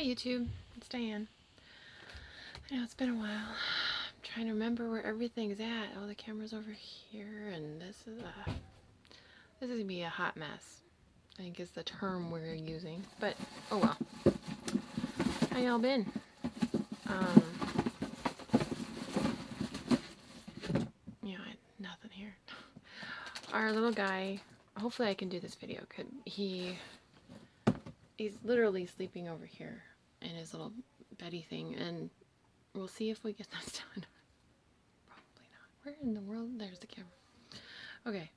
Hi YouTube, it's Diane. I know it's been a while. I'm trying to remember where everything's at. Oh, the camera's over here, and this is gonna be a hot mess, I think is the term we're using. But oh well. How y'all been? Yeah, nothing here. Our little guy. Hopefully, I can do this video. He's literally sleeping over here in his little beddy thing, and we'll see if we get this done. Probably not. Where in the world? There's the camera. Okay.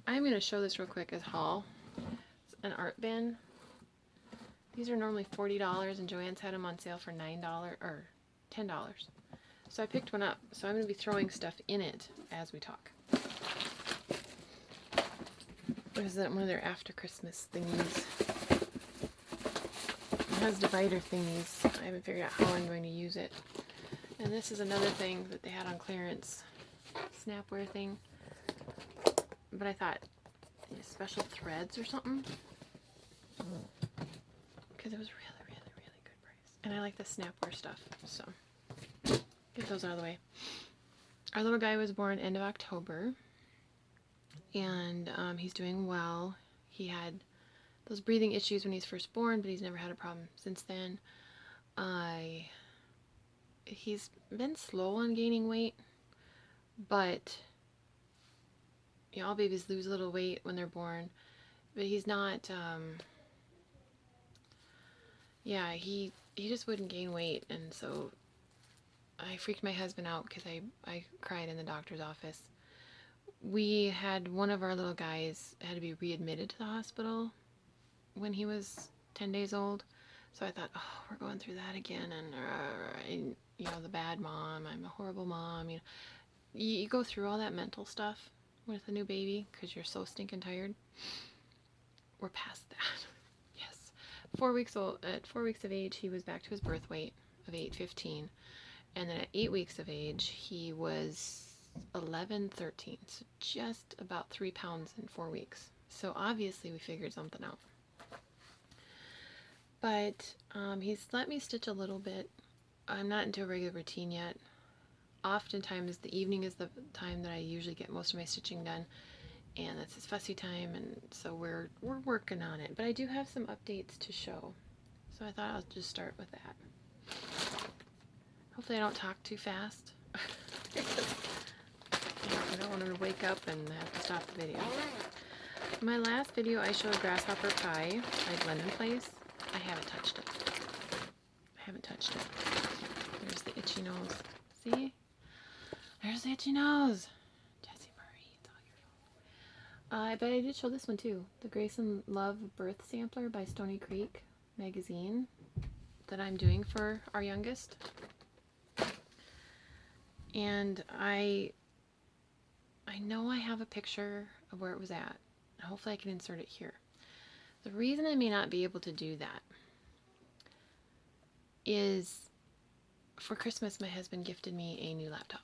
I'm going to show this real quick as haul. It's an art bin. These are normally $40, and Joanne's had them on sale for $9 or $10. So I picked one up. So I'm going to be throwing stuff in it as we talk. This is one of their after Christmas thingies. It has divider thingies. I haven't figured out how I'm going to use it. And this is another thing that they had on clearance. Snapware thing. But I thought, special threads or something? Because it was really, really, really good price. And I like the Snapware stuff, so get those out of the way. Our little guy was born end of October, and he's doing well. He had those breathing issues when he's first born, but he's never had a problem since then. He's been slow on gaining weight, but you know, all babies lose a little weight when they're born, but he's not, yeah, he just wouldn't gain weight, and so I freaked my husband out because I cried in the doctor's office. We had one of our little guys had to be readmitted to the hospital when he was 10 days old, so I thought, oh, we're going through that again, and you know, the bad mom, I'm a horrible mom, you know, you go through all that mental stuff with a new baby because you're so stinking tired. We're past that. Yes. 4 weeks old. At 4 weeks of age, he was back to his birth weight of 815, and then at 8 weeks of age, he was 1113. So just about 3 pounds in 4 weeks. So obviously, we figured something out. But he's let me stitch a little bit. I'm not into a regular routine yet. Oftentimes the evening is the time that I usually get most of my stitching done, and that's his fussy time, and so we're working on it. But I do have some updates to show, so I thought I'll just start with that. Hopefully I don't talk too fast. I don't want him to wake up and have to stop the video. In my last video I showed grasshopper pie by Lemon Place. I haven't touched it. There's the itchy nose. See? There's the itchy nose. Jessie Marie, it's all your fault. But I did show this one too. The Grace and Love Birth Sampler by Stony Creek magazine that I'm doing for our youngest. And I know I have a picture of where it was at. Hopefully I can insert it here. The reason I may not be able to do that is for Christmas my husband gifted me a new laptop.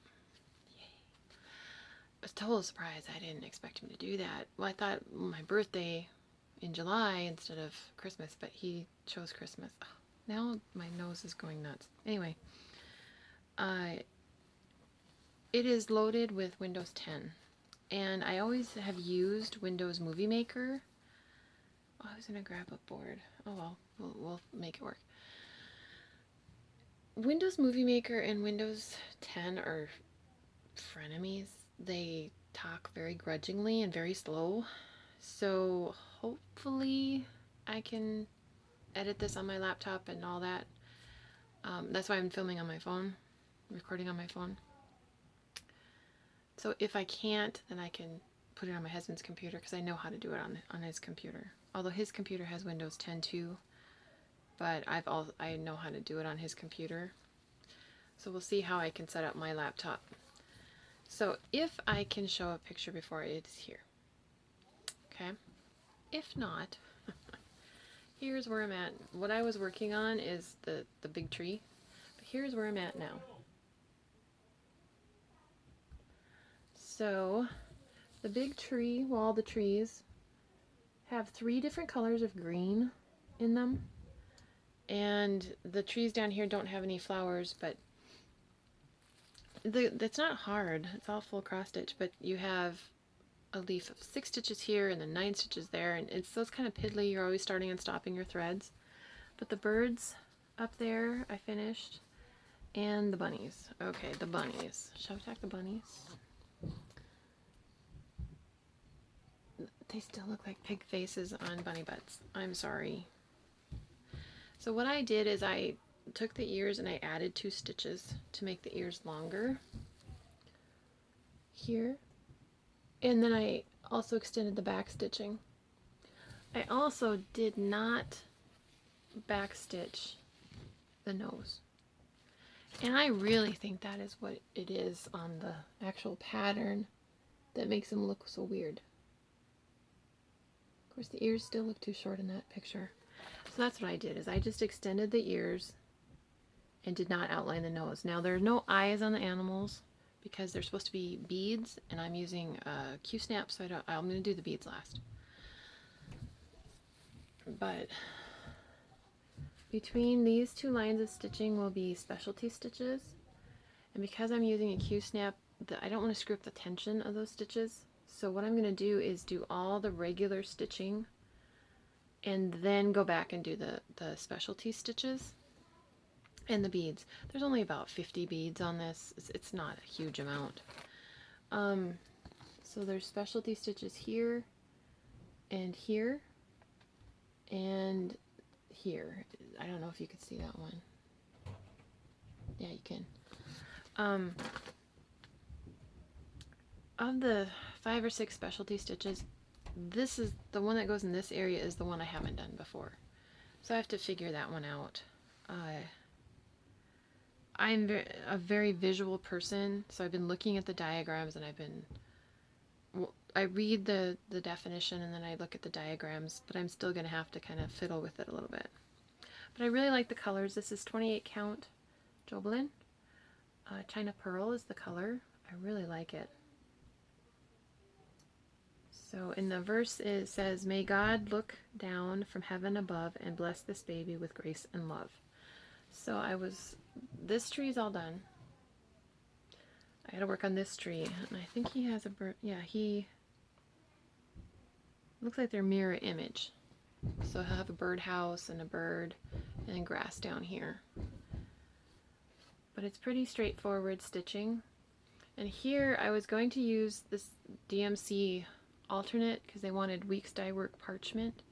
It was a total surprise. I didn't expect him to do that. Well, I thought my birthday in July instead of Christmas, but he chose Christmas. Oh, now my nose is going nuts. Anyway, it is loaded with Windows 10, and I always have used Windows Movie Maker. Oh, I was going to grab a board. Oh well, we'll make it work. Windows Movie Maker and Windows 10 are frenemies. They talk very grudgingly and very slow, so hopefully I can edit this on my laptop and all that. That's why I'm filming on my phone, recording on my phone. So if I can't, then I can put it on my husband's computer because I know how to do it on his computer. Although his computer has Windows 10 too, but I know how to do it on his computer. So we'll see how I can set up my laptop. So if I can show a picture before it is here, okay? If not, here's where I'm at. What I was working on is the big tree, but here's where I'm at now. So the big tree, well, all the trees have 3 different colors of green in them, And the trees down here don't have any flowers, but it's not hard. It's all full cross stitch, but you have a leaf of 6 stitches here and then 9 stitches there, and it's those kind of piddly. You're always starting and stopping your threads. But the birds up there I finished, and the bunnies. Okay, the bunnies. Shall we tack the bunnies? They still look like pig faces on bunny butts. I'm sorry. So what I did is I took the ears and I added 2 stitches to make the ears longer here. And then I also extended the back stitching. I also did not back stitch the nose. And I really think that is what it is on the actual pattern that makes them look so weird. Of course, the ears still look too short in that picture. So that's what I did, is I just extended the ears and did not outline the nose. Now there are no eyes on the animals because they're supposed to be beads, and I'm using Q-snap, so I'm going to do the beads last. But between these 2 lines of stitching will be specialty stitches, and because I'm using a Q-snap, I don't want to screw up the tension of those stitches. So what I'm going to do is do all the regular stitching and then go back and do the specialty stitches and the beads. There's only about 50 beads on this. It's not a huge amount. So there's specialty stitches here and here and here. I don't know if you could see that one. Yeah, you can. Of the 5 or 6 specialty stitches, this is the one that goes in this area is the one I haven't done before. So I have to figure that one out. I'm a very visual person, so I've been looking at the diagrams, and I read the definition and then I look at the diagrams, but I'm still going to have to kind of fiddle with it a little bit. But I really like the colors. This is 28 count Jobelin. China Pearl is the color. I really like it. So in the verse it says, "May God look down from heaven above and bless this baby with grace and love." So this tree is all done. I got to work on this tree, and I think he has a bird. Yeah, he looks like they're mirror image. So he'll have a birdhouse and a bird and then grass down here. But it's pretty straightforward stitching. And here I was going to use this DMC alternate because they wanted Weeks Dye Work parchment.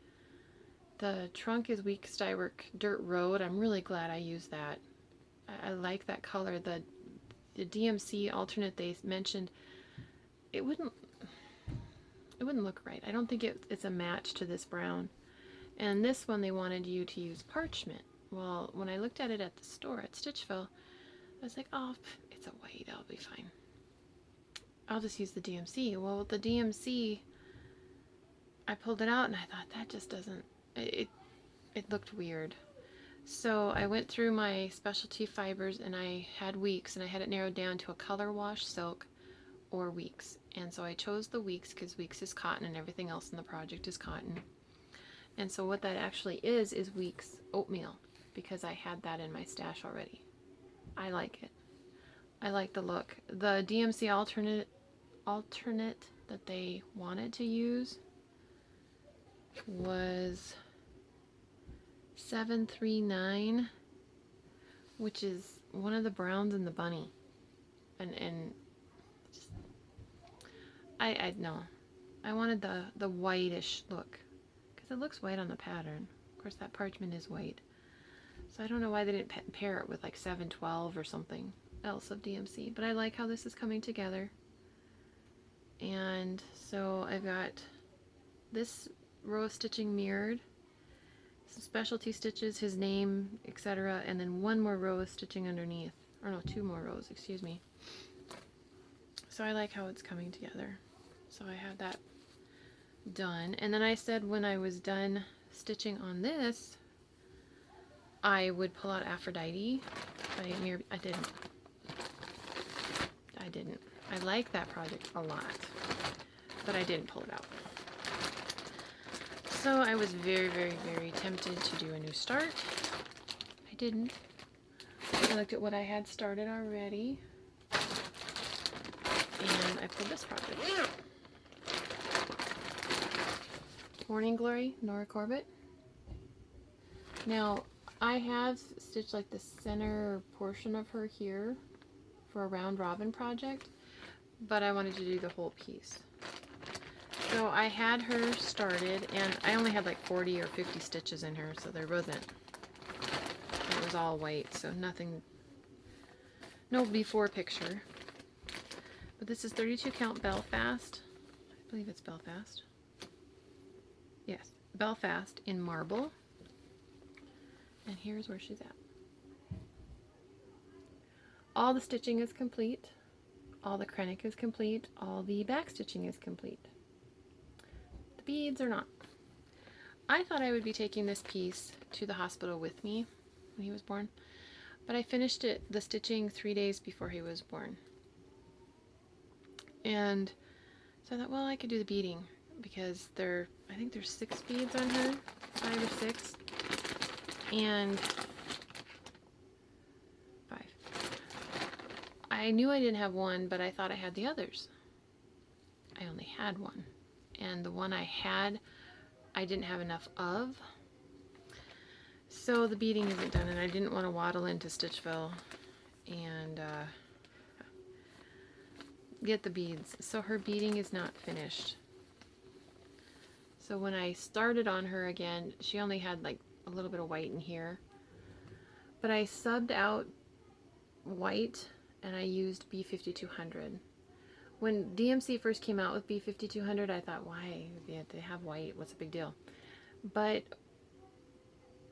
The trunk is Weeks Dye Work Dirt Road. I'm really glad I used that. I like that color. The DMC alternate they mentioned, it wouldn't look right. I don't think it's a match to this brown. And this one they wanted you to use parchment. Well, when I looked at it at the store at Stitchville, I was like, oh, it's a white, I'll be fine. I'll just use the DMC. Well, the DMC, I pulled it out and I thought that just doesn't, it looked weird. So I went through my specialty fibers and I had Weeks, and I had it narrowed down to a color wash silk or Weeks. And so I chose the Weeks because Weeks is cotton and everything else in the project is cotton. And so what that actually is Weeks oatmeal, because I had that in my stash already. I like it. I like the look. The DMC alternate that they wanted to use was 739, which is one of the browns in the bunny. And just, I know. I wanted the whitish look, because it looks white on the pattern. Of course, that parchment is white. So I don't know why they didn't pair it with like 712 or something else of DMC, but I like how this is coming together. And so I've got this row of stitching mirrored, some specialty stitches, his name, etc., and then one more row of stitching underneath, or no, 2 more rows, excuse me. So I like how it's coming together. So I have that done, and then I said when I was done stitching on this, I would pull out Aphrodite. I didn't. I like that project a lot, but I didn't pull it out. So I was very, very, very tempted to do a new start, didn't. I looked at what I had started already, and I pulled this project. Morning Glory, Nora Corbett. Now, I have stitched like the center portion of her here for a round robin project, but I wanted to do the whole piece. So I had her started, and I only had like 40 or 50 stitches in her, so there wasn't, it was all white, so nothing, no before picture. But this is 32 count Belfast, I believe it's Belfast. Yes, Belfast in marble. And here's where she's at. All the stitching is complete. All the krennic is complete. All the back stitching is complete. The beads are not. I thought I would be taking this piece to the hospital with me when he was born, but I finished the stitching 3 days before he was born. And so I thought, well, I could do the beading because I think there's 6 beads on her, 5 or 6. And 5. I knew I didn't have one, but I thought I had the others. I only had one. And the one I had, I didn't have enough of. So the beading isn't done, and I didn't want to waddle into Stitchville and get the beads. So her beading is not finished. So when I started on her again, she only had like a little bit of white in here, but I subbed out white and I used B5200. When DMC first came out with B5200, I thought, why? They have white, what's the big deal? But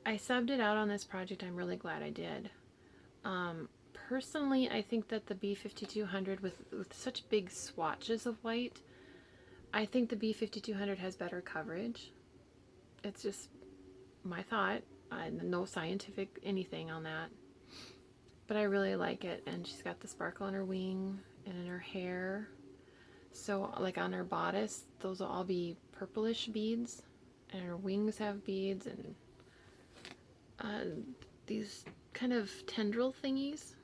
I subbed it out on this project. I'm really glad I did. Personally, I think that the B5200 with such big swatches of white, I think the B5200 has better coverage. It's just my thought, no scientific anything on that, but I really like it. And she's got the sparkle in her wing and in her hair, so like on her bodice, those will all be purplish beads, and her wings have beads, and these kind of tendril thingies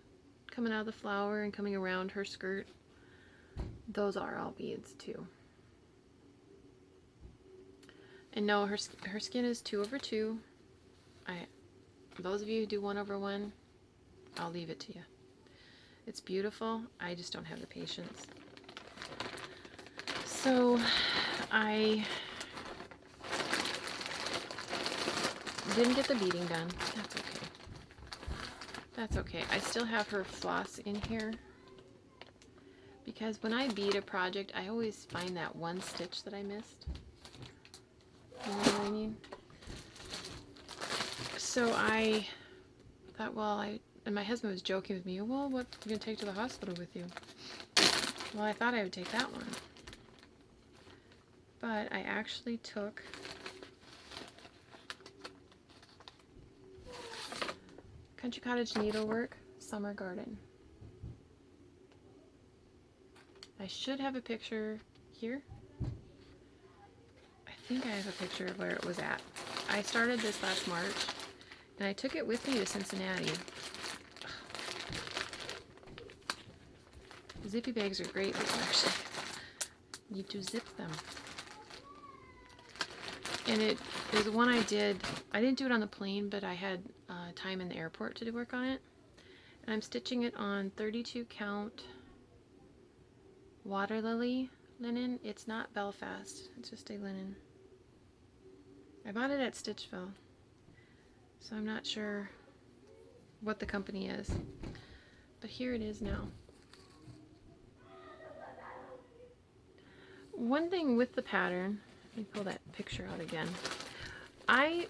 coming out of the flower and coming around her skirt, those are all beads too. And no, her skin is 2/2. Those of you who do 1/1, I'll leave it to you. It's beautiful. I just don't have the patience. So I didn't get the beading done. That's okay. That's okay. I still have her floss in here, because when I bead a project, I always find that one stitch that I missed. You know what I mean? So I thought, well, and my husband was joking with me, well, what are you going to take to the hospital with you? Well, I thought I would take that one. But I actually took Country Cottage Needlework Summer Garden. I should have a picture here. I think I have a picture of where it was at. I started this last March, and I took it with me to Cincinnati. Zippy bags are great, but you actually need to zip them. And it is one I didn't do it on the plane, but I had time in the airport to work on it. And I'm stitching it on 32 count water lily linen. It's not Belfast, it's just a linen. I bought it at Stitchville, so I'm not sure what the company is, but here it is now. One thing with the pattern, let me pull that picture out again. I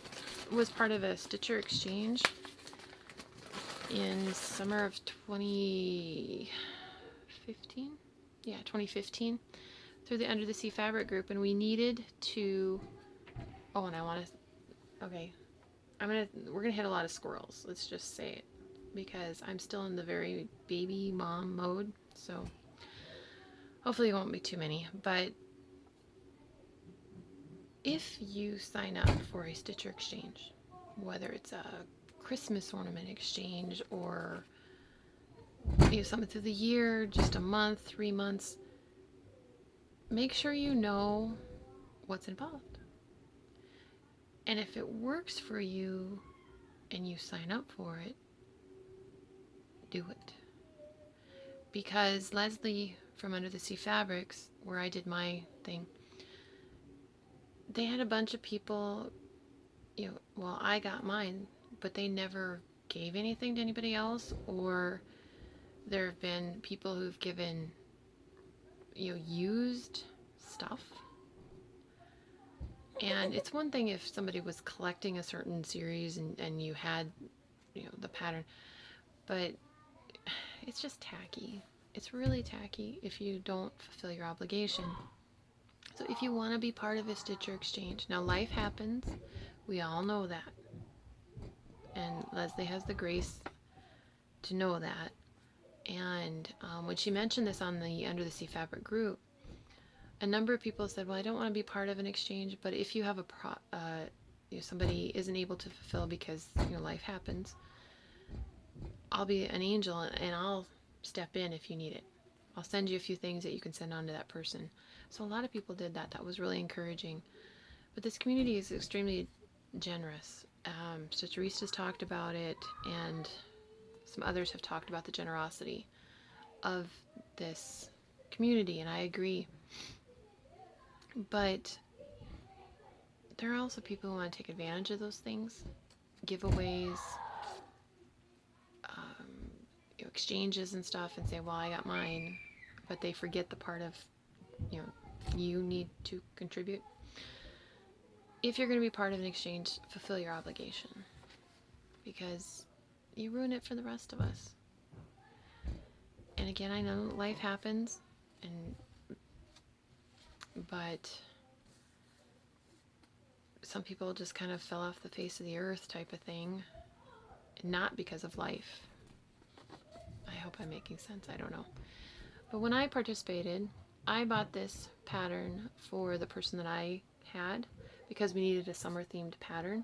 was part of a Stitcher exchange in summer of 2015. Yeah, 2015, through the Under the Sea Fabric group, and we needed to. Oh, and I want to. Okay, we're gonna hit a lot of squirrels. Let's just say it, because I'm still in the very baby mom mode. So hopefully it won't be too many. But if you sign up for a Stitcher exchange, whether it's a Christmas ornament exchange, or something through the year, just a month, 3 months, make sure you know what's involved. And if it works for you and you sign up for it, do it. Because Leslie from Under the Sea Fabrics, where I did my thing, they had a bunch of people, well, I got mine, but they never gave anything to anybody else, or there have been people who've given, used stuff. And it's one thing if somebody was collecting a certain series and you had, the pattern, but it's just tacky. It's really tacky if you don't fulfill your obligation. So if you want to be part of a Stitcher exchange, now life happens, we all know that. And Leslie has the grace to know that. And when she mentioned this on the Under the Sea Fabric group, a number of people said, well, I don't want to be part of an exchange, but if you have somebody isn't able to fulfill because life happens, I'll be an angel and I'll step in if you need it. I'll send you a few things that you can send on to that person. So a lot of people did that. That was really encouraging. But this community is extremely generous. Stitcheristas has talked about it, and some others have talked about the generosity of this community, and I agree. But there are also people who want to take advantage of those things, giveaways, exchanges and stuff, and say, well, I got mine, but they forget the part of, you need to contribute. If you're going to be part of an exchange, fulfill your obligation, because you ruin it for the rest of us. And again, I know life happens, but some people just kind of fell off the face of the earth type of thing, not because of life. I hope I'm making sense. I don't know. But when I participated, I bought this pattern for the person that I had because we needed a summer themed pattern.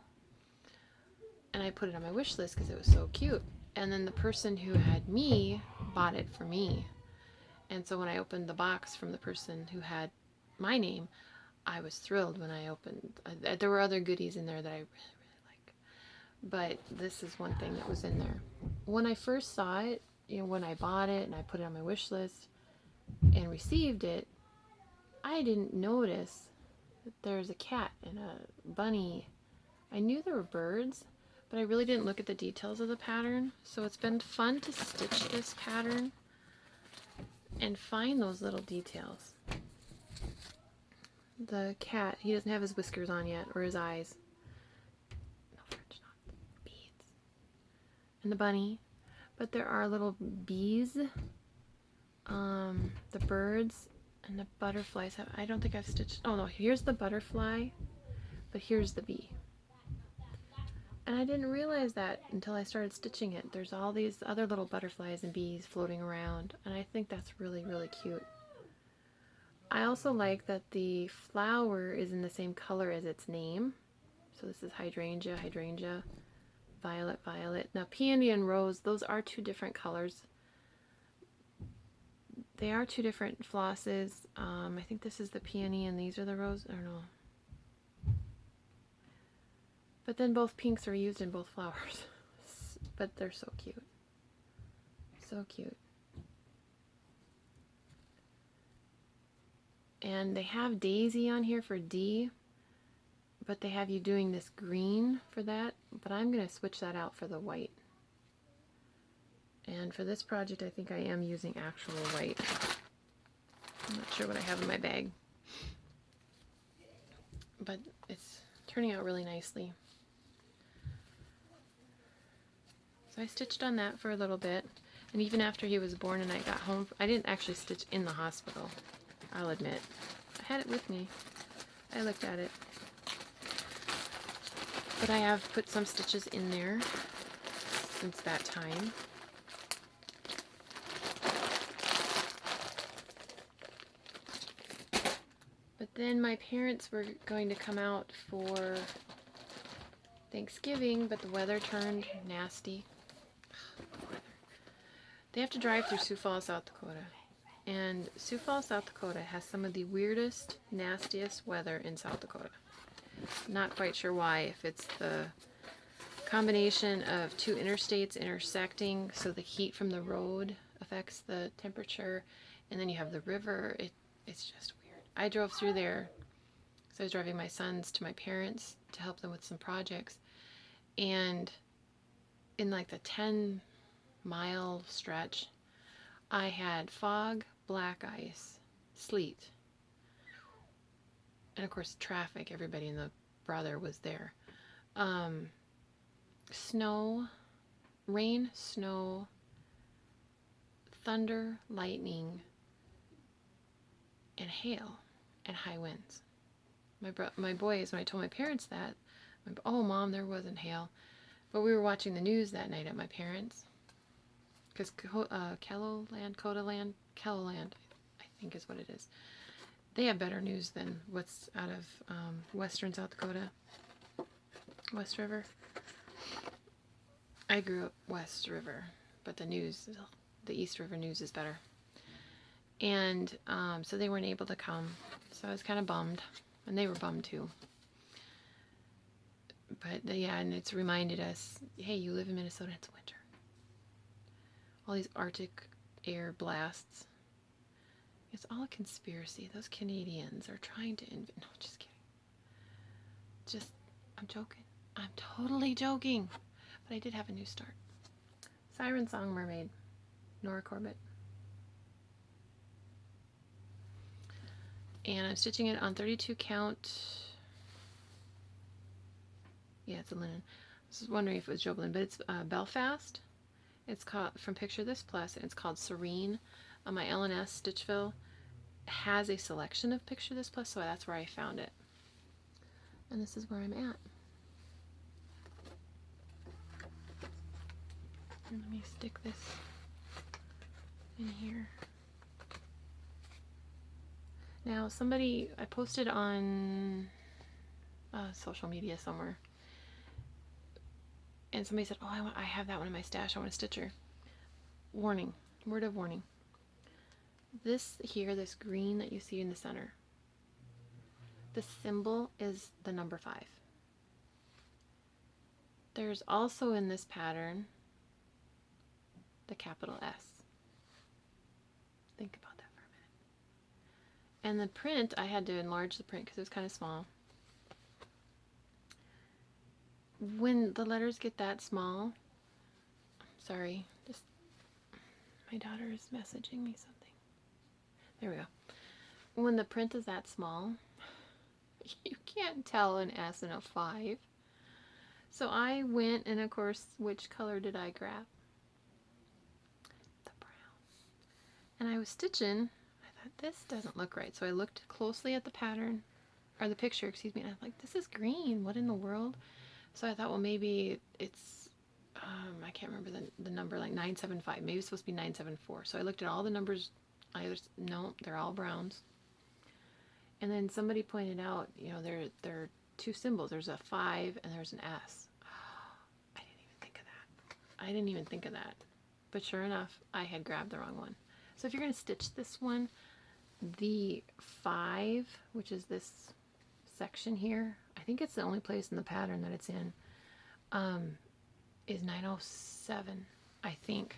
And I put it on my wish list because it was so cute. And then the person who had me bought it for me. And so when I opened the box from the person who had my name, I was thrilled when I opened. There were other goodies in there that I really, really like. But this is one thing that was in there. When I first saw it, when I bought it and I put it on my wish list and received it, I didn't notice that there's a cat and a bunny. I knew there were birds, but I really didn't look at the details of the pattern. So it's been fun to stitch this pattern and find those little details. The cat, he doesn't have his whiskers on yet, or his eyes. No French knots. Beads. And the bunny. But there are little bees, the birds, and the butterflies. I don't think I've stitched. Oh no, here's the butterfly, but here's the bee. And I didn't realize that until I started stitching it. There's all these other little butterflies and bees floating around, and I think that's really, really cute. I also like that the flower is in the same color as its name. So this is hydrangea, hydrangea. Violet, violet. Now peony and rose, those are two different colors. They are two different flosses. I think this is the peony and these are the rose. I don't know. But then both pinks are used in both flowers. But they're so cute. So cute. And they have daisy on here for D. But they have you doing this green for that, but I'm going to switch that out for the white. And for this project, I think I am using actual white. I'm not sure what I have in my bag. But it's turning out really nicely. So I stitched on that for a little bit. And even after he was born and I got home, I didn't actually stitch in the hospital, I'll admit. I had it with me. I looked at it. But I have put some stitches in there since that time. But then my parents were going to come out for Thanksgiving, but the weather turned nasty. They have to drive through Sioux Falls, South Dakota. And Sioux Falls, South Dakota has some of the weirdest, nastiest weather in South Dakota. Not quite sure why, if it's the combination of two interstates intersecting, so the heat from the road affects the temperature, and then you have the river. It's just weird. I drove through there, so I was driving my sons to my parents to help them with some projects, and in like the 10-mile stretch, I had fog, black ice, sleet, and of course traffic. Everybody and the brother was there. Snow, rain, snow, thunder, lightning, and hail, and high winds. My boys, when I told my parents that, oh Mom, there wasn't hail. But we were watching the news that night at my parents'. Because Keloland, I think is what it is. They have better news than what's out of western South Dakota. West River. I grew up West River, but the East River news is better. And so they weren't able to come. So I was kind of bummed. And they were bummed too. But yeah, and it's reminded us, hey, you live in Minnesota, it's winter. All these Arctic air blasts. It's all a conspiracy. Those Canadians are trying to invent. No, just kidding. I'm joking. I'm totally joking. But I did have a new start. Siren Song, Mermaid. Nora Corbett. And I'm stitching it on 32 count. Yeah, it's a linen. I was wondering if it was Joblin, but it's Belfast. It's called, from Picture This Plus, and it's called Serene. My LNS Stitchville has a selection of Picture This Plus, so that's where I found it. And this is where I'm at. And let me stick this in here. Now, I posted on social media somewhere, and somebody said, oh, I have that one in my stash, I want a stitcher. Warning, word of warning. This here, this green that you see in the center, the symbol is the number 5. There's also in this pattern the capital S. Think about that for a minute. And the print, I had to enlarge the print because it was kind of small. When the letters get that small, sorry, just my daughter is messaging me something. There we go. When the print is that small, you can't tell an S and a 5. So I went, and of course, which color did I grab? The brown. And I was stitching. I thought, this doesn't look right. So I looked closely at the pattern, or the picture, excuse me, and I'm like, this is green. What in the world? So I thought, well, maybe it's, I can't remember the number, like 975. Maybe it's supposed to be 974. So I looked at all the numbers. No, they're all browns. And then somebody pointed out, you know, there are 2 symbols. There's a 5 and there's an S. I didn't even think of that. But sure enough, I had grabbed the wrong one. So if you're going to stitch this one, the 5, which is this section here, I think it's the only place in the pattern that it's in, is 907, I think.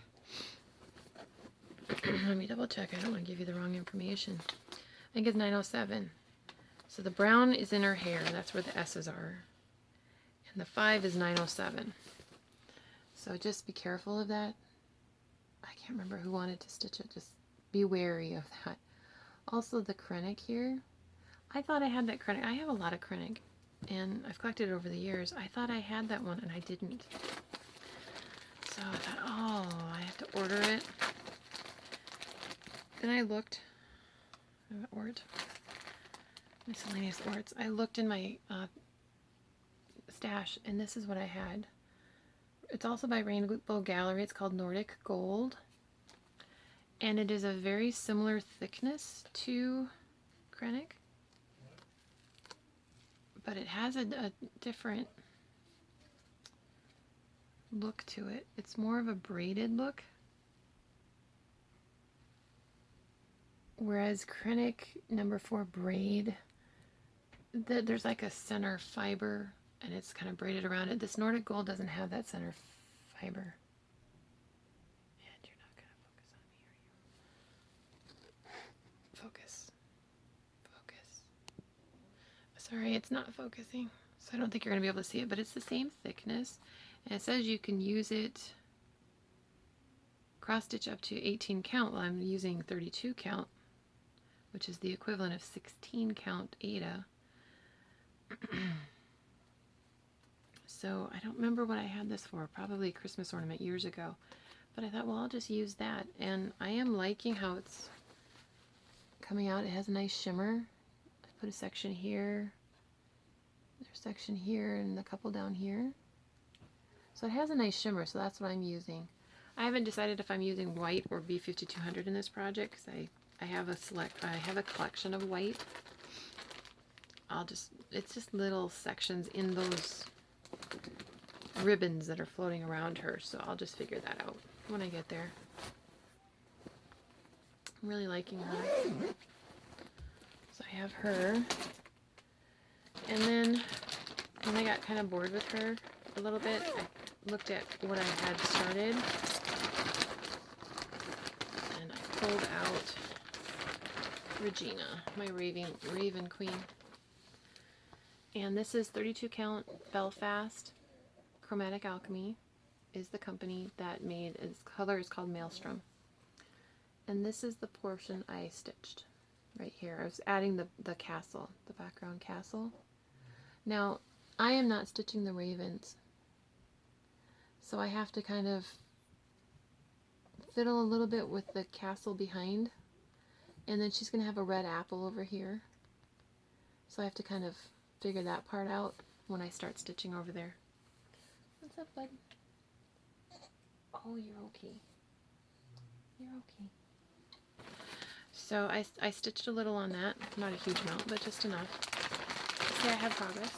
Let me double check. I don't want to give you the wrong information. I think it's 907. So the brown is in her hair. That's where the S's are. And the 5 is 907. So just be careful of that. I can't remember who wanted to stitch it. Just be wary of that. Also the Krennic here. I thought I had that Krennic. I have a lot of Krennic, and I've collected it over the years. I thought I had that one, and I didn't. So I thought, oh, I have to order it. Then I looked at Ort, miscellaneous Orts. I looked in my stash, and this is what I had. It's also by Rainbow Gallery. It's called Nordic Gold, and it is a very similar thickness to Krennic, but it has a different look to it. It's more of a braided look. Whereas Krennic number 4 braid, there's like a center fiber and it's kind of braided around it. This Nordic Gold doesn't have that center fiber. And you're not going to focus on me, are you? Focus. Focus. Sorry, it's not focusing. So I don't think you're going to be able to see it, but it's the same thickness. And it says you can use it cross stitch up to 18 count. Well, I'm using 32 count, which is the equivalent of 16 count Aida. So I don't remember what I had this for, probably a Christmas ornament years ago. But I thought, well, I'll just use that. And I am liking how it's coming out. It has a nice shimmer. I put a section here. There's a section here and a couple down here. So it has a nice shimmer, so that's what I'm using. I haven't decided if I'm using white or B5200 in this project because I have a collection of white. It's just little sections in those ribbons that are floating around her, so I'll just figure that out when I get there. I'm really liking her. So I have her. And then when I got kind of bored with her a little bit, I looked at what I had started and I pulled out Regina, my Raven Queen. And this is 32 count Belfast. Chromatic Alchemy is the company that made, its color is called Maelstrom. And this is the portion I stitched right here. I was adding the castle, the background castle. Now, I am not stitching the ravens, so I have to kind of fiddle a little bit with the castle behind, and then she's going to have a red apple over here, so I have to kind of figure that part out when I start stitching over there. What's up, bud? Oh, you're okay. You're okay. So I stitched a little on that, not a huge amount, but just enough. See, I have progress.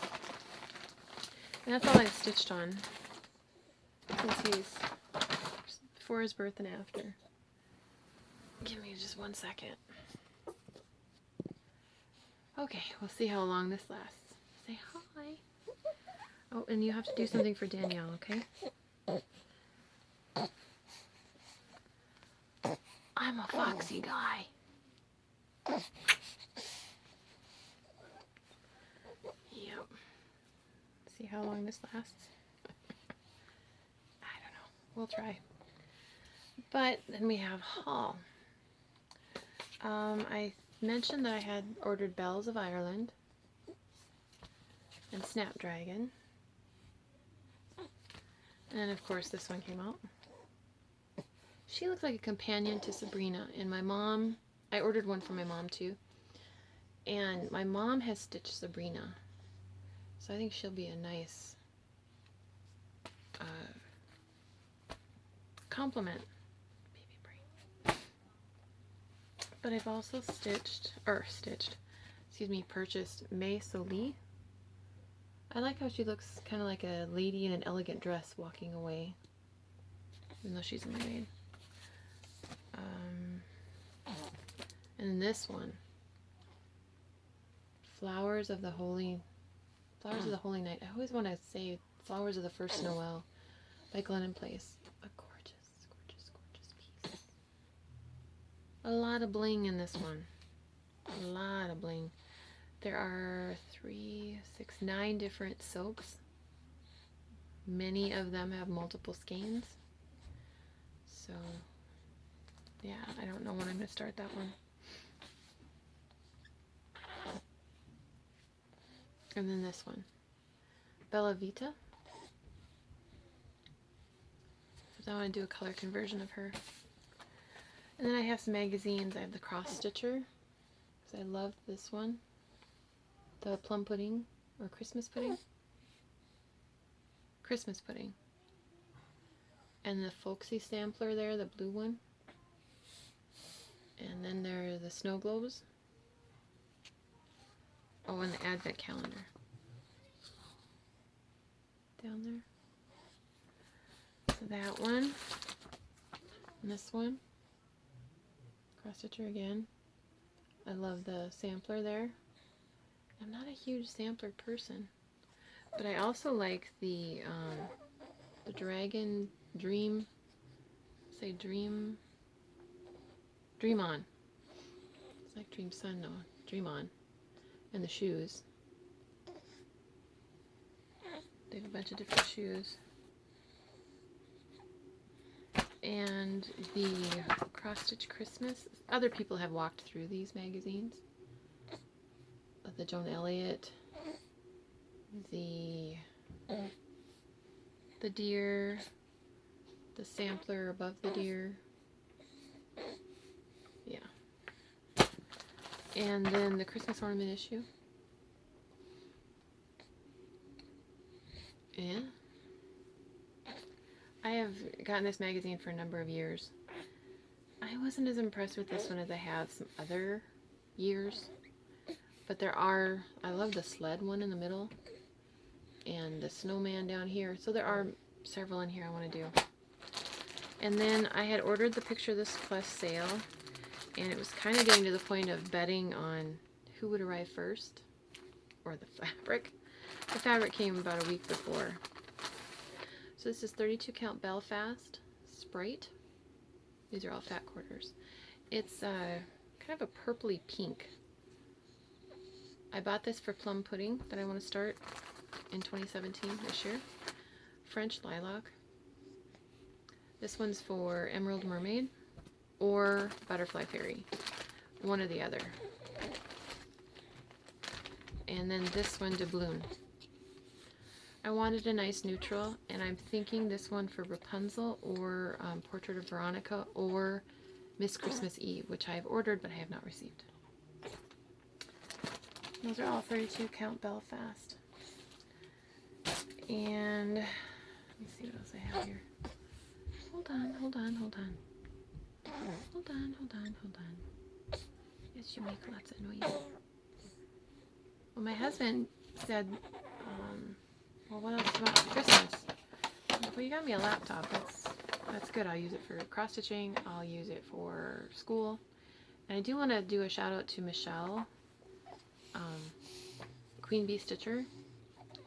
And that's all I've stitched on since he's before his birth and after. Give me just 1 second. Okay, we'll see how long this lasts. Say hi. Oh, and you have to do something for Danielle, okay? I'm a foxy guy. Yep. See how long this lasts? I don't know. We'll try. But then we have haul. I mentioned that I had ordered Bells of Ireland and Snapdragon. And of course this one came out. She looks like a companion to Sabrina, and my mom, I ordered one for my mom too. And my mom has stitched Sabrina, so I think she'll be a nice compliment. Baby brain. But I've also purchased May Solie. I like how she looks kind of like a lady in an elegant dress walking away, even though she's a mermaid. And this one, Flowers of the Holy Night. I always want to say Flowers of the First Noel by Glennon Place. A gorgeous, gorgeous, gorgeous piece. A lot of bling in this one. A lot of bling. There are 9 different silks. Many of them have multiple skeins. So, yeah, I don't know when I'm going to start that one. And then this one, Bella Vita. So I want to do a color conversion of her. And then I have some magazines. I have the Cross Stitcher, because I love this one. The Plum Pudding, or Christmas Pudding. Christmas Pudding. And the Folksy Sampler there, the blue one. And then there are the Snow Globes. Oh, and the Advent Calendar. Down there. that one. And this one. Cross stitcher again. I love the sampler there. I'm not a huge sampler person, but I also like the Dragon Dream. Say Dream On. It's like Dream Sun, no, Dream On. And the shoes. They have a bunch of different shoes. And the Cross Stitch Christmas. Other people have walked through these magazines. The Joan Elliott, the deer, the sampler above the deer. Yeah. And then the Christmas ornament issue. Yeah. I have gotten this magazine for a number of years. I wasn't as impressed with this one as I have some other years. But there are, I love the sled one in the middle. And the snowman down here. So there are several in here I want to do. And then I had ordered the Picture This Plus sale. And it was kind of getting to the point of betting on who would arrive first. Or the fabric. The fabric came about a week before. So this is 32 count Belfast Sprite. These are all fat quarters. It's kind of a purpley pink. I bought this for plum pudding that I want to start in 2017 this year. French lilac. This one's for Emerald Mermaid or Butterfly Fairy. One or the other. And then this one, Doubloon. I wanted a nice neutral, and I'm thinking this one for Rapunzel or Portrait of Veronica or Miss Christmas Eve, which I have ordered but I have not received. Those are all 32 count Belfast. And let me see what else I have here. Hold on. Yes, you make lots of noise. Well, my husband said, well, what else do you want for Christmas? Well, you got me a laptop. That's good. I'll use it for cross stitching. I'll use it for school. And I do want to do a shout out to Michelle, Queen Bee Stitcher.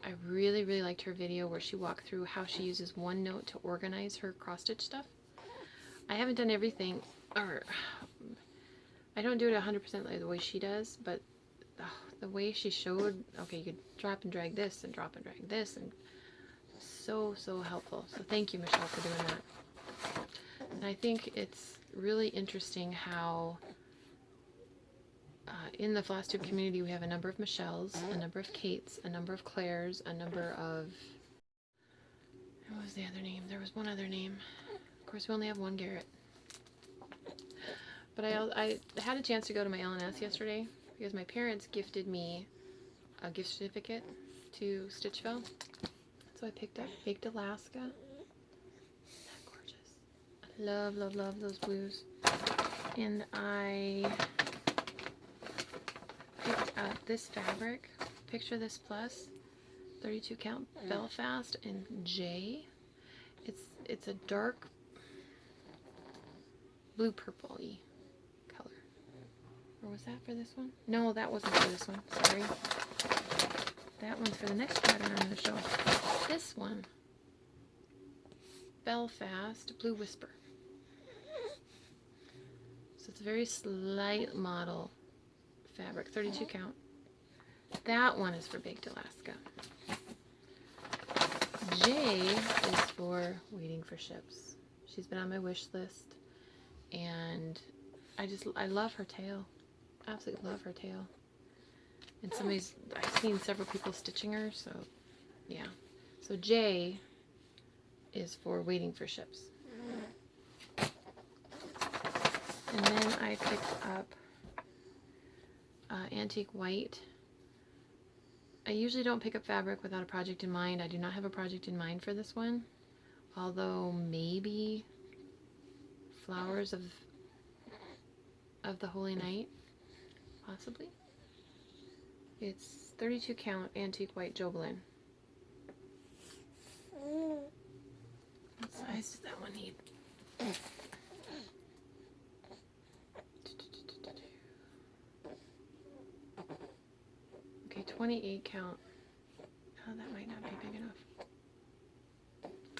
I really, really liked her video where she walked through how she uses OneNote to organize her cross stitch stuff. I haven't done everything, or I don't do it 100% like the way she does, but the way she showed, okay, you could drop and drag this and drop and drag this, and so helpful. So thank you, Michelle, for doing that. And I think it's really interesting how in the FlossTube community we have a number of Michelles, a number of Kates, a number of Claires, a number of, what was the other name? There was one other name. Of course, we only have one Garrett. But I had a chance to go to my LNS yesterday because my parents gifted me a gift certificate to Stitchville. So I picked up Baked Alaska. Isn't that gorgeous? I love those blues. And I picked up this fabric, Picture This Plus, 32 count Belfast in J. It's a dark blue purple-y color. Or was that for this one? No, that wasn't for this one. Sorry. That one's for the next pattern I'm going to show. This one, Belfast Blue Whisper. So it's a very slight model fabric, 32 count. That one is for Baked Alaska. J is for Waiting for Ships. She's been on my wish list, and I love her tail. Absolutely love her tail. And I've seen several people stitching her, so yeah. So J is for Waiting for Ships. And then I picked up Antique White. I usually don't pick up fabric without a project in mind. I do not have a project in mind for this one, although maybe Flowers of the Holy Night, possibly. It's 32 count Antique White Jobelin. size does that one need? Okay, 28 count. Oh, that might not be big enough.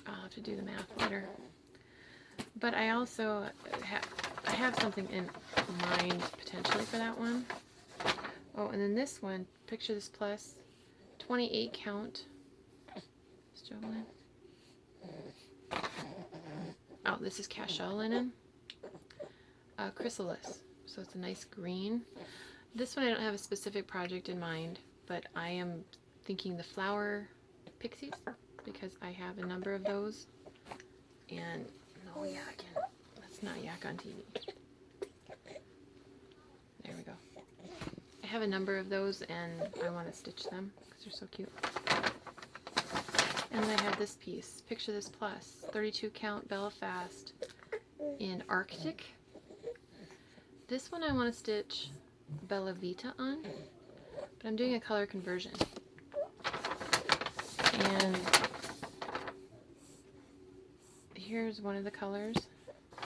I'll have to do the math later. But I also have something in mind potentially for that one. Oh, and then this one, picture this plus, 28 count. Struggling. Oh, this is cashel linen. Chrysalis. So it's a nice green. This one I don't have a specific project in mind, but I am thinking the flower pixies because I have a number of those. And no yakking. Let's not yak on TV. There we go. I have a number of those and I want to stitch them because they're so cute. And then I have this piece. Picture this plus. 32 count Belfast in Arctic. This one I want to stitch Bella Vita on, but I'm doing a color conversion. And here's one of the colors.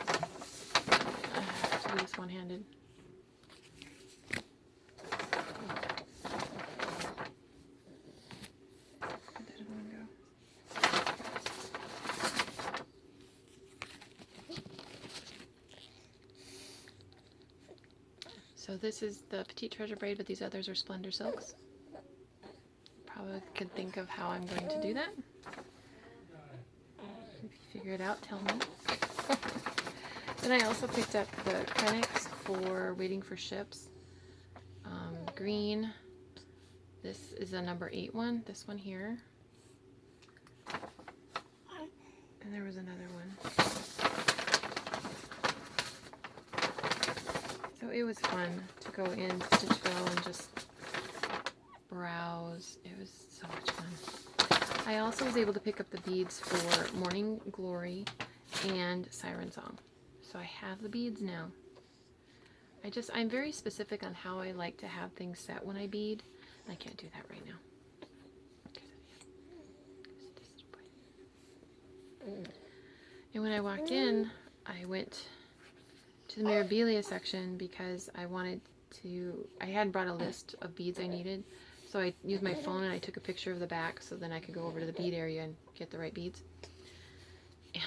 I have to do this one-handed. So this is the Petite Treasure braid, but these others are Splendor Silks. Probably could think of how I'm going to do that. If you figure it out, tell me. Then I also picked up the Krenix for Waiting for Ships. Green. This is a number 8 one, this one here. And there was another one. So it was fun to go in Stitchville and just browse. It was so much fun. I also was able to pick up the beads for Morning Glory and Siren Song. So I have the beads now. I'm very specific on how I like to have things set when I bead. I can't do that right now. And when I walked in, I went to the Mirabilia section because I hadn't brought a list of beads I needed. So I used my phone and I took a picture of the back so then I could go over to the bead area and get the right beads. And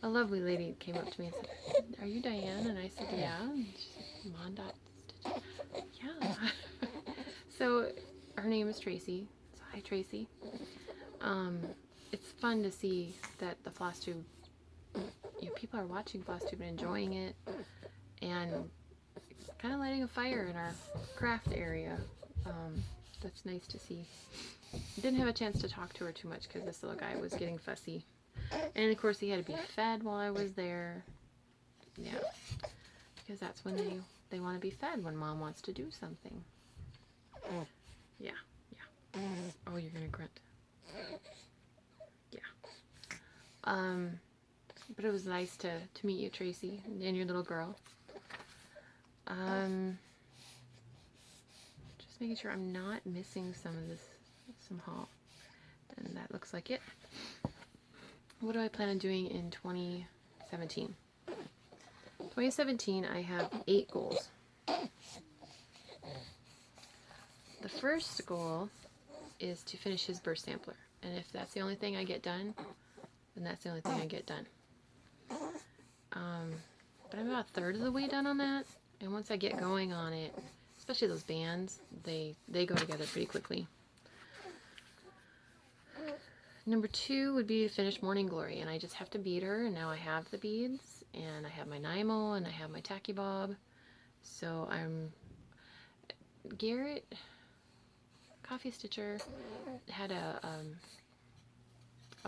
a lovely lady came up to me and said, "Are you Diane?" And I said, "Yeah." And she said, "Mondot." Yeah. So her name is Tracy. So hi, Tracy. It's fun to see that the FlossTube, people are watching FlossTube and enjoying it, and kind of lighting a fire in our craft area. That's nice to see. Didn't have a chance to talk to her too much because this little guy was getting fussy. And of course he had to be fed while I was there. Yeah, because that's when they want to be fed, when mom wants to do something. Yeah. Oh, you're gonna grunt. Yeah. But it was nice to meet you, Tracy, and your little girl. Just making sure I'm not missing some haul. And that looks like it. What do I plan on doing in 2017? 2017, I have 8 goals. The first goal is to finish his burst sampler. And if that's the only thing I get done, then that's the only thing I get done. But I'm about a third of the way done on that. And once I get going on it, especially those bands, they go together pretty quickly. Number 2 would be to finish Morning Glory, and I just have to bead her, and now I have the beads, and I have my Nymo, and I have my Tacky Bob. So Garrett, Coffee Stitcher, had a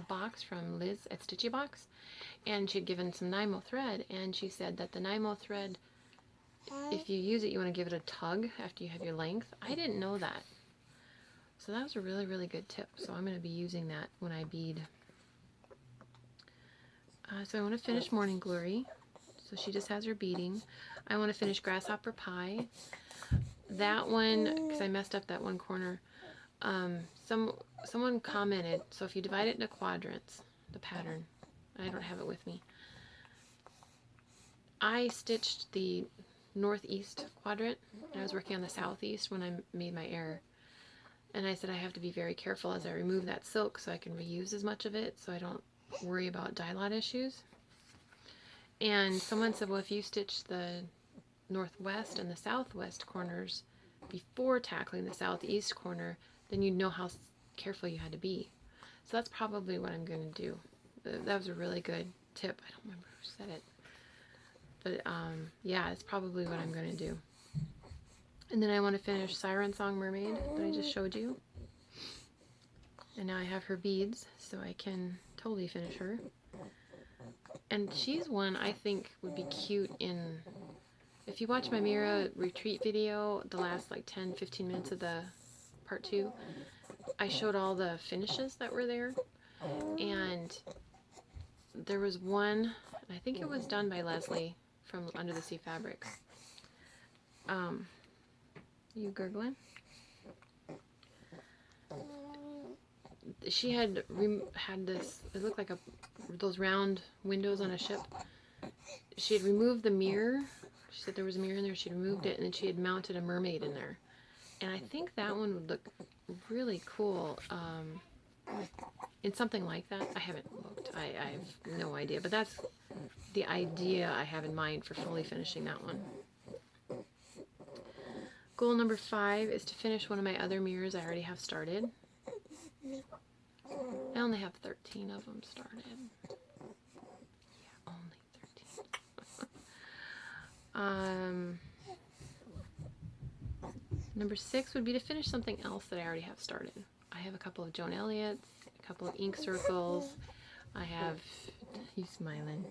box from Liz at Stitchy Box, and she had given some Nymo thread, and she said that the Nymo thread, if you use it, you want to give it a tug after you have your length. I didn't know that. So that was a really, really good tip. So I'm going to be using that when I bead. So I want to finish Morning Glory. So she just has her beading. I want to finish Grasshopper Pie. That one, because I messed up that one corner, someone commented, so if you divide it into quadrants, the pattern, I don't have it with me. I stitched the northeast quadrant, and I was working on the southeast when I made my error. And I said I have to be very careful as I remove that silk so I can reuse as much of it so I don't worry about dye lot issues. And someone said, well, if you stitch the northwest and the southwest corners before tackling the southeast corner, then you'd know how careful you had to be. So that's probably what I'm going to do. That was a really good tip. I don't remember who said it. But yeah, it's probably what I'm going to do. And then I want to finish Siren Song Mermaid that I just showed you. And now I have her beads, so I can totally finish her. And she's one I think would be cute in... If you watch my Mira retreat video, the last like 10-15 minutes of the part 2, I showed all the finishes that were there. And there was one, I think it was done by Leslie from Under the Sea Fabrics. You gurgling? She had this, it looked like those round windows on a ship. She had removed the mirror. She said there was a mirror in there. She removed it, and then she had mounted a mermaid in there. And I think that one would look really cool in something like that. I haven't looked. I have no idea. But that's the idea I have in mind for fully finishing that one. Goal number 5 is to finish one of my other mirrors I already have started. I only have 13 of them started. Yeah, only 13. Number 6 would be to finish something else that I already have started. I have a couple of Joan Elliott's, a couple of ink circles. I have, you smiling.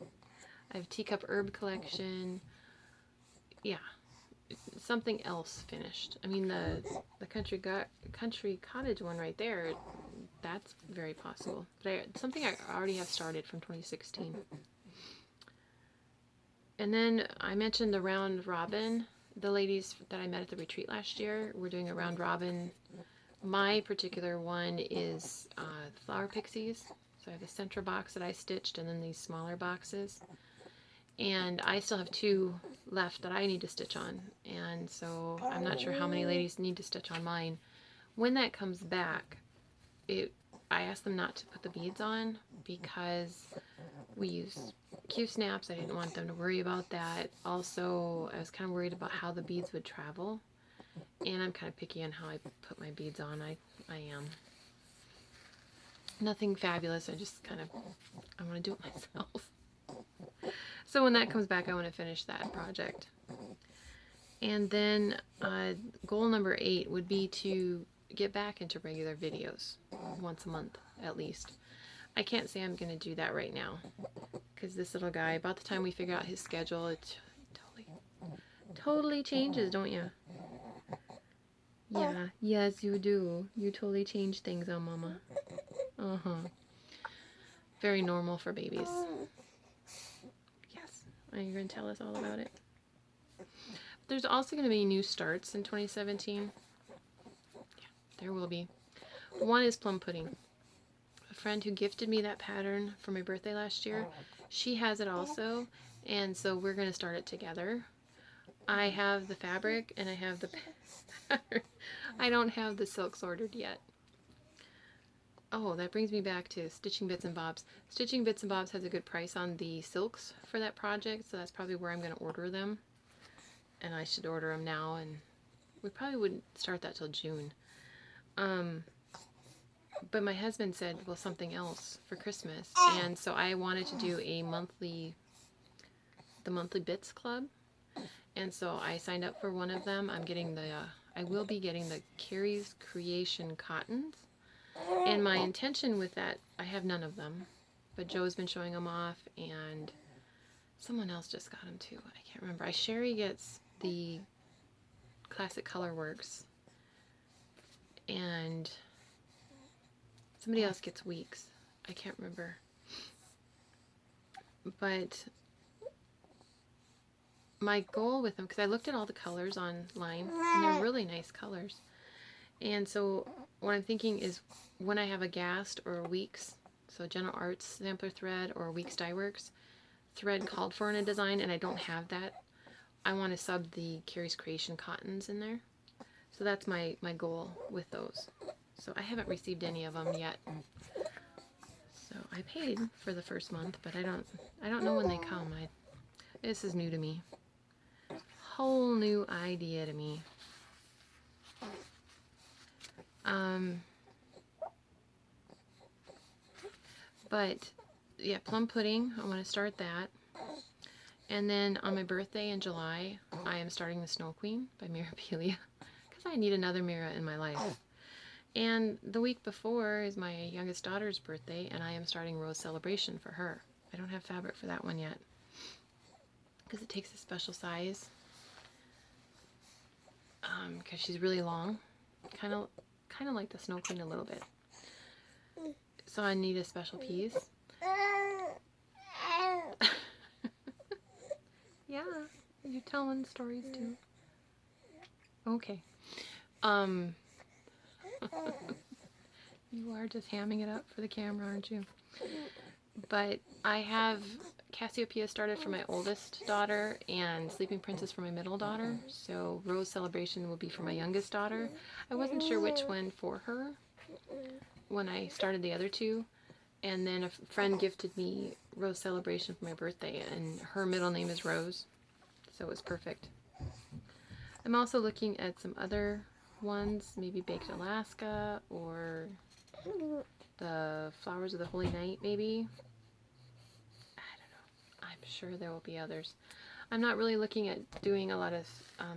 I have Teacup Herb collection. Yeah, something else finished. I mean, the country cottage one right there, that's very possible. But something I already have started from 2016. And then I mentioned the round robin. The ladies that I met at the retreat last year were doing a round robin. My particular one is flower pixies. So I have the center box that I stitched and then these smaller boxes. And I still have 2 left that I need to stitch on. And so I'm not sure how many ladies need to stitch on mine. When that comes back, I asked them not to put the beads on because we use Q-snaps. I didn't want them to worry about that. Also, I was kind of worried about how the beads would travel. And I'm kind of picky on how I put my beads on. I am. Nothing fabulous. I just kind of, I want to do it myself. So when that comes back, I want to finish that project. And then goal number 8 would be to get back into regular videos once a month at least. I can't say I'm going to do that right now because this little guy, about the time we figure out his schedule, it totally changes, don't you? Yeah, yes you do. You totally change things on Mama. Very normal for babies. Yes, are you going to tell us all about it? There's also going to be new starts in 2017. Yeah, there will be. One is plum pudding. A friend who gifted me that pattern for my birthday last year, she has it also, and so we're going to start it together. I have the fabric and I have the pattern. I don't have the silks ordered yet. Oh, that brings me back to Stitching Bits and Bobs. Stitching Bits and Bobs has a good price on the silks for that project, so that's probably where I'm going to order them. And I should order them now, and we probably wouldn't start that till June. But my husband said, well, something else for Christmas. And so I wanted to do the monthly bits club. And so I signed up for one of them. I'm getting I will be getting the Carrie's Creation cottons. And my intention with that, I have none of them. But Joe's been showing them off, and someone else just got them too. I can't remember. Sherry gets the Classic Colorworks. And somebody else gets Weeks. I can't remember. But my goal with them, because I looked at all the colors online, and they're really nice colors. And so what I'm thinking is when I have a Gast or a Weeks So General Arts sampler thread or Weeks Dye Works thread called for in a design, and I don't have that. I want to sub the Carrie's Creation cottons in there. So that's my goal with those. So I haven't received any of them yet. So I paid for the first month, but I don't know when they come. This is new to me. Whole new idea to me. But yeah, plum pudding, I want to start that. And then on my birthday in July, I am starting the Snow Queen by Mirabilia, because I need another Mira in my life. And the week before is my youngest daughter's birthday, and I am starting Rose Celebration for her. I don't have fabric for that one yet, because it takes a special size, because she's really long, kind of like the Snow Queen a little bit. So I need a special piece. Yeah, you're telling stories too. Okay. You are just hamming it up for the camera, aren't you? But I have Cassiopeia started for my oldest daughter and Sleeping Princess for my middle daughter. So Rose Celebration will be for my youngest daughter. I wasn't sure which one for her when I started the other two. And then a friend gifted me Rose Celebration for my birthday, and her middle name is Rose, so it was perfect. I'm also looking at some other ones, maybe Baked Alaska, or the Flowers of the Holy Night, maybe. I don't know. I'm sure there will be others. I'm not really looking at doing a lot of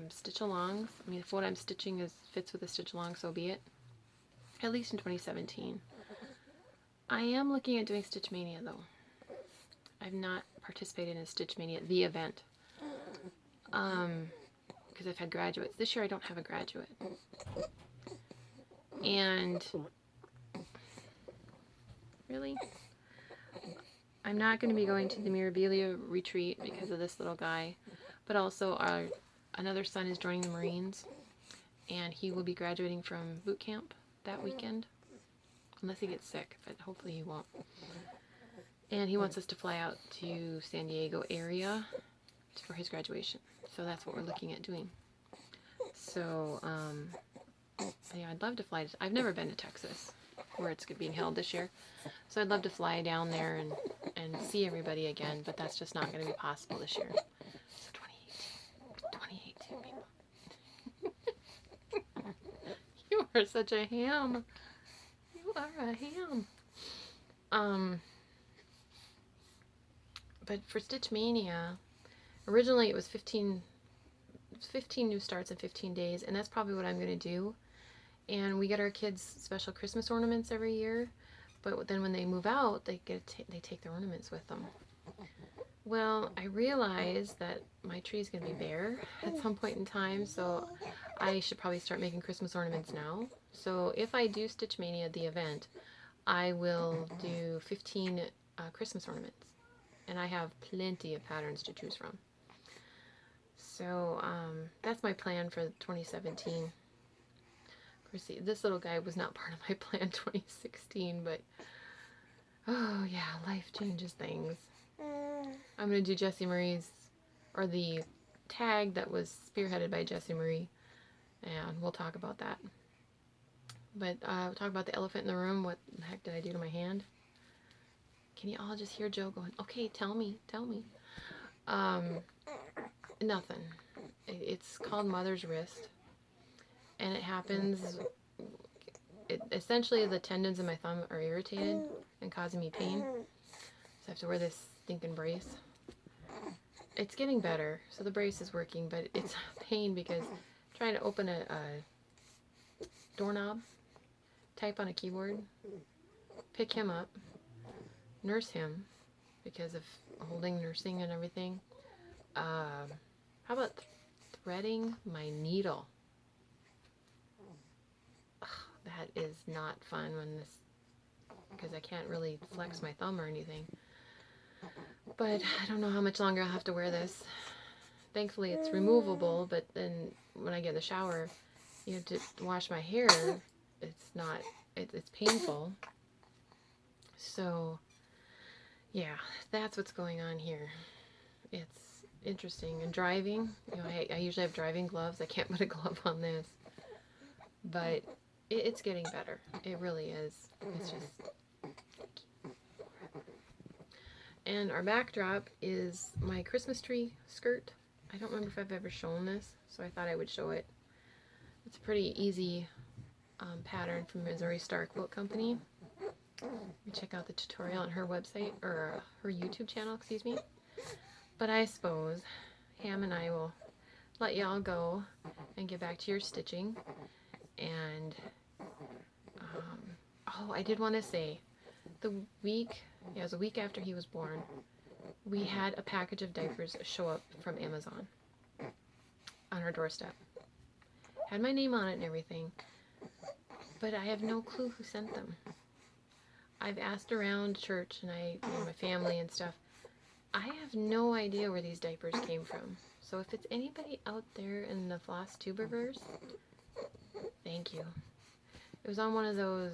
stitch-alongs. I mean, if what I'm stitching fits with a stitch-along, so be it. At least in 2017. I am looking at doing Stitch Mania, though. I've not participated in Stitch Mania, the event. Because I've had graduates. This year I don't have a graduate. And really, I'm not going to be going to the Mirabilia retreat because of this little guy. But also another son is joining the Marines, and he will be graduating from boot camp that weekend. Unless he gets sick, but hopefully he won't. And he wants us to fly out to San Diego area for his graduation. So that's what we're looking at doing. So, yeah, I'd love to fly. I've never been to Texas, where it's being held this year. So I'd love to fly down there and see everybody again, but that's just not going to be possible this year. So 2018 people. You are such a ham. You are a ham. But for Stitch Mania, originally it was 15 new starts in 15 days, and that's probably what I'm going to do. And we get our kids special Christmas ornaments every year, but then when they move out, they take their ornaments with them. Well, I realize that my tree is going to be bare at some point in time, so I should probably start making Christmas ornaments now. So if I do Stitch Mania, the event, I will do 15 Christmas ornaments. And I have plenty of patterns to choose from. So that's my plan for 2017. Of course, this little guy was not part of my plan 2016, but oh yeah, life changes things. I'm going to do Jessie Marie's, or the tag that was spearheaded by Jessie Marie, and we'll talk about that. But we'll talk about the elephant in the room. What the heck did I do to my hand? Can you all just hear Joe going, okay, tell me. Nothing. It's called Mother's Wrist. And it happens, essentially the tendons in my thumb are irritated and causing me pain. So I have to wear this stinking brace. It's getting better, so the brace is working, but it's pain because trying to open a doorknob, type on a keyboard, pick him up, nurse him because of holding nursing and everything. How about threading my needle? Ugh, that is not fun because I can't really flex my thumb or anything. But I don't know how much longer I'll have to wear this. Thankfully it's removable, but then when I get in the shower, you have to wash my hair. It's painful. So, yeah, that's what's going on here. It's interesting. And driving, you know, I usually have driving gloves. I can't put a glove on this. But it's getting better. It really is. It's just... And our backdrop is my Christmas tree skirt. I don't remember if I've ever shown this, so I thought I would show it. It's a pretty easy pattern from Missouri Star Quilt Company. You check out the tutorial on her website, or her YouTube channel, excuse me. But I suppose Ham and I will let y'all go and get back to your stitching. And, oh, I did want to say, it was a week after he was born, we had a package of diapers show up from Amazon on our doorstep. Had my name on it and everything, but I have no clue who sent them. I've asked around church and my family and stuff. I have no idea where these diapers came from. So if it's anybody out there in the FlossTuberverse, thank you. It was on one of those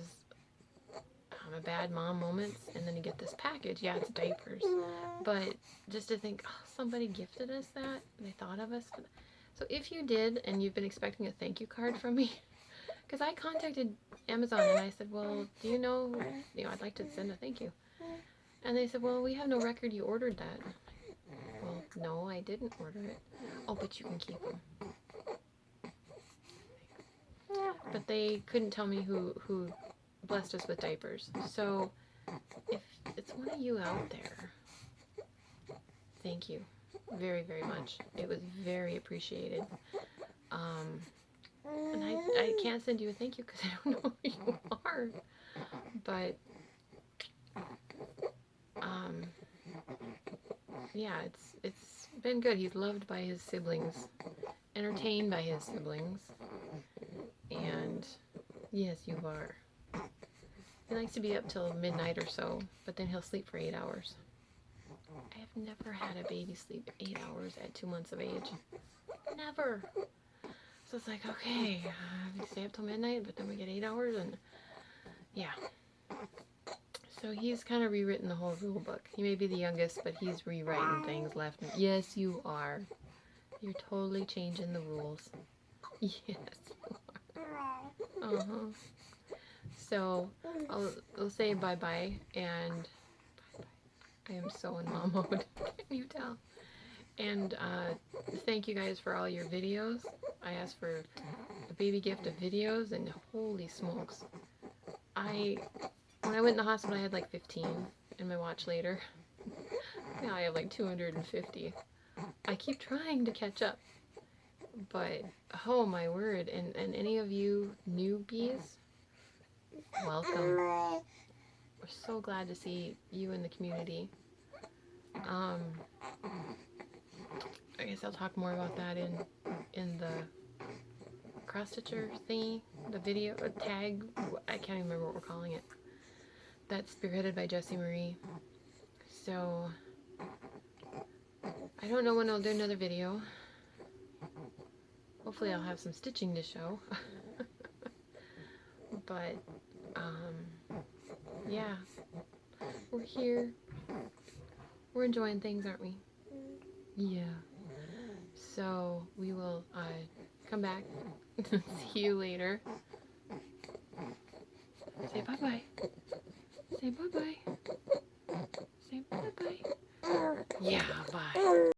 a bad mom moments, and then you get this package. Yeah, it's diapers. But just to think, oh, somebody gifted us that. They thought of us. So if you did, and you've been expecting a thank you card from me, because I contacted Amazon and I said, well, do you know, I'd like to send a thank you. And they said, well, we have no record you ordered that. Well, no, I didn't order it. Oh, but you can keep them. But they couldn't tell me who blessed us with diapers. So if it's one of you out there, thank you very, very much. It was very appreciated. And I can't send you a thank you because I don't know who you are. But yeah, it's been good. He's loved by his siblings, entertained by his siblings, and yes, you are. He likes to be up till midnight or so, but then he'll sleep for 8 hours. I have never had a baby sleep 8 hours at 2 months of age. Never. So it's like, okay, we stay up till midnight, but then we get 8 hours, and yeah. So he's kind of rewritten the whole rule book. He may be the youngest, but he's rewriting things left and... Yes, you are. You're totally changing the rules. Yes, you are. Uh-huh. So I'll say bye-bye, and I am so in mom mode. Can you tell? And thank you guys for all your videos. I asked for a baby gift of videos, and holy smokes. When I went in the hospital, I had like 15 in my watch later. Now I have like 250. I keep trying to catch up. But, oh my word, and any of you newbies, welcome. We're so glad to see you in the community. I guess I'll talk more about that in the cross-stitcher thingy, the video, or tag, I can't even remember what we're calling it. That's spearheaded by Jessie Marie. So, I don't know when I'll do another video. Hopefully I'll have some stitching to show. But, yeah. We're here. We're enjoying things, aren't we? Yeah. So, we will come back. See you later. Say bye-bye. Say bye-bye. Say bye-bye. Yeah, bye.